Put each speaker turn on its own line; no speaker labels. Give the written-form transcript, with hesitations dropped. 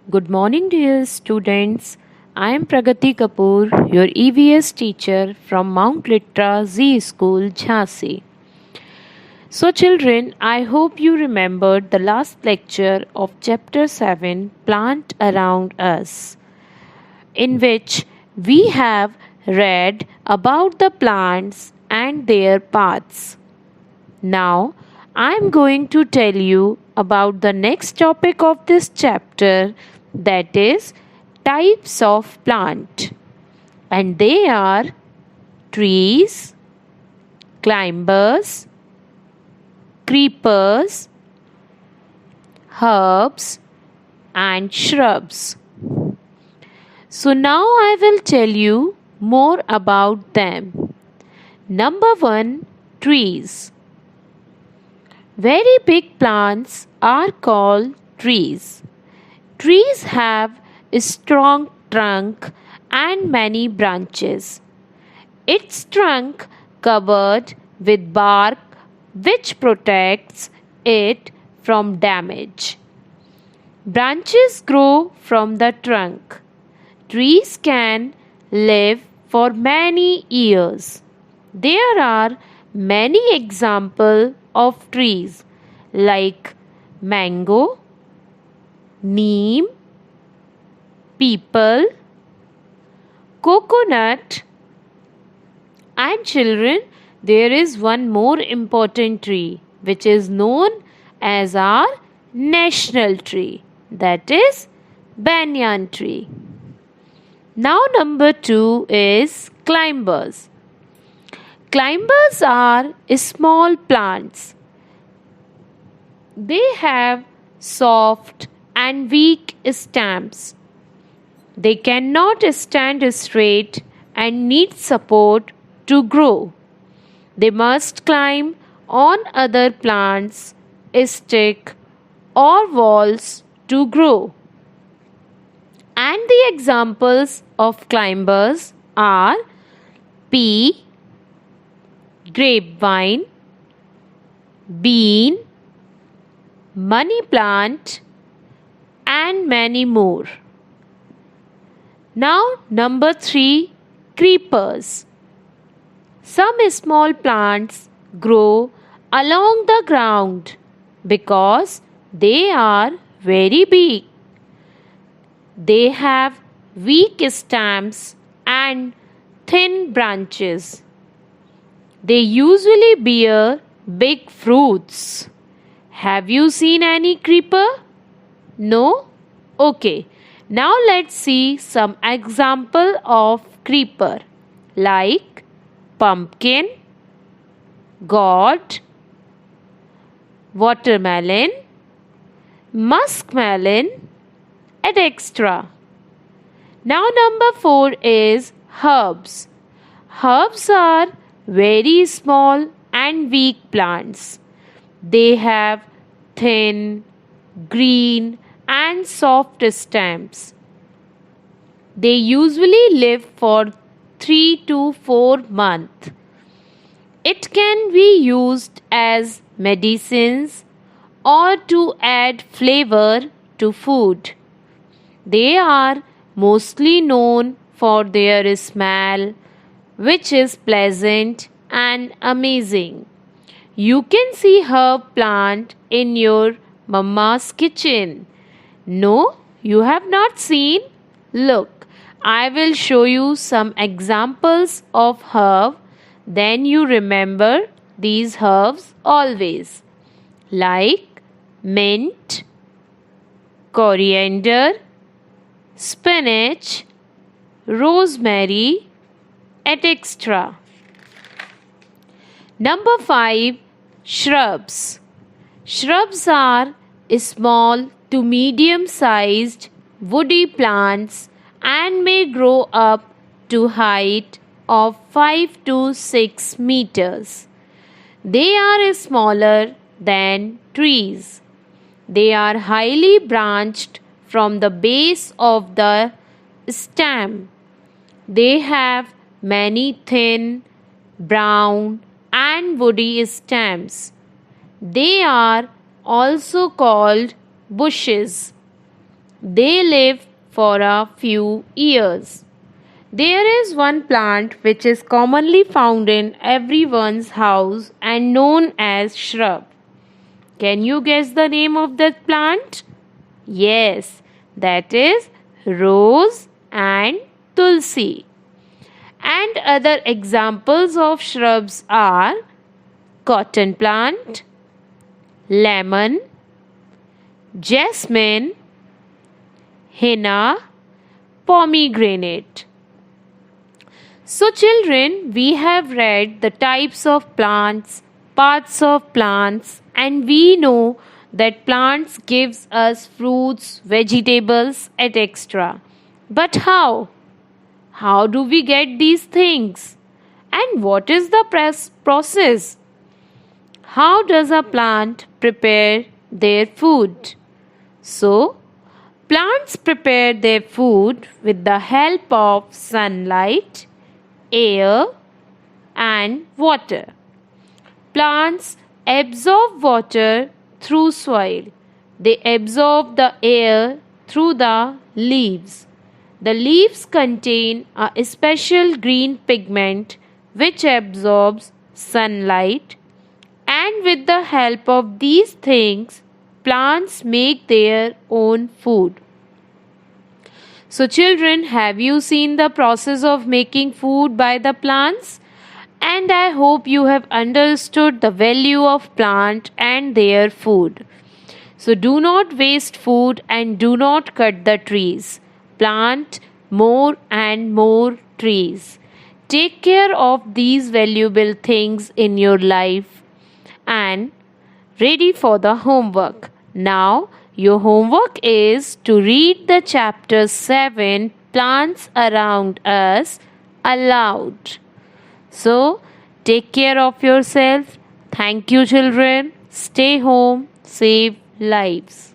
Good morning, dear students. I am Pragati Kapoor, your EVS teacher from Mount Litra Z School, Jhansi. So, children, I hope you remembered the last lecture of Chapter 7 Plant Around Us, in which we have read about the plants and their paths. Now, I am going to tell you about the next topic of this chapter, that is types of plant. And they are trees, climbers, creepers, herbs, and shrubs. So now I will tell you more about them. Number 1, trees. Very big plants are called trees. Trees have a strong trunk and many branches. Its trunk covered with bark which protects it from damage. Branches grow from the trunk. Trees can live for many years. There are many examples of trees like mango, neem, peepal, coconut, and children, there is one more important tree which is known as our national tree, that is banyan tree. Now, number 2 is climbers. Climbers are small plants. They have soft and weak stems. They cannot stand straight and need support to grow. They must climb on other plants, stick, or walls to grow. And the examples of climbers are pea, grapevine, bean, money plant, and many more. Now, number 3, creepers. Some small plants grow along the ground because they are very big. They have weak stems and thin branches. They usually bear big fruits. Have you seen any creeper? No? Okay. Now let's see some example of creeper like pumpkin, gourd, watermelon, muskmelon, etc. Now number 4 is herbs. Herbs are very small and weak plants. They have thin, green, and soft stems. They usually live for 3 to 4 months. It can be used as medicines or to add flavor to food. They are mostly known for their smell, which is pleasant and amazing. You can see herb plant in your mama's kitchen. No, you have not seen? Look, I will show you some examples of herb. Then you remember these herbs always. Like mint, coriander, spinach, rosemary, etc. Number 5, shrubs. Shrubs are small to medium sized woody plants and may grow up to height of 5 to 6 meters. They are smaller than trees. They are highly branched from the base of the stem. They have many thin, brown, and woody stems. They are also called bushes. They live for a few years. There is one plant which is commonly found in everyone's house and known as shrub. Can you guess the name of that plant? Yes, that is rose and tulsi. And other examples of shrubs are cotton plant, lemon, jasmine, henna, pomegranate. So children, we have read the types of plants, parts of plants, and we know that plants gives us fruits, vegetables, etc. But how? How do we get these things? And what is the process? How does a plant prepare their food? So, plants prepare their food with the help of sunlight, air, and water. Plants absorb water through soil. They absorb the air through the leaves. The leaves contain a special green pigment which absorbs sunlight, and with the help of these things, plants make their own food. So, children, have you seen the process of making food by the plants? And I hope you have understood the value of plant and their food. So do not waste food and do not cut the trees. Plant more and more trees. Take care of these valuable things in your life and ready for the homework. Now, your homework is to read the chapter 7 Plants Around Us aloud. So, take care of yourself. Thank you, children. Stay home, save lives.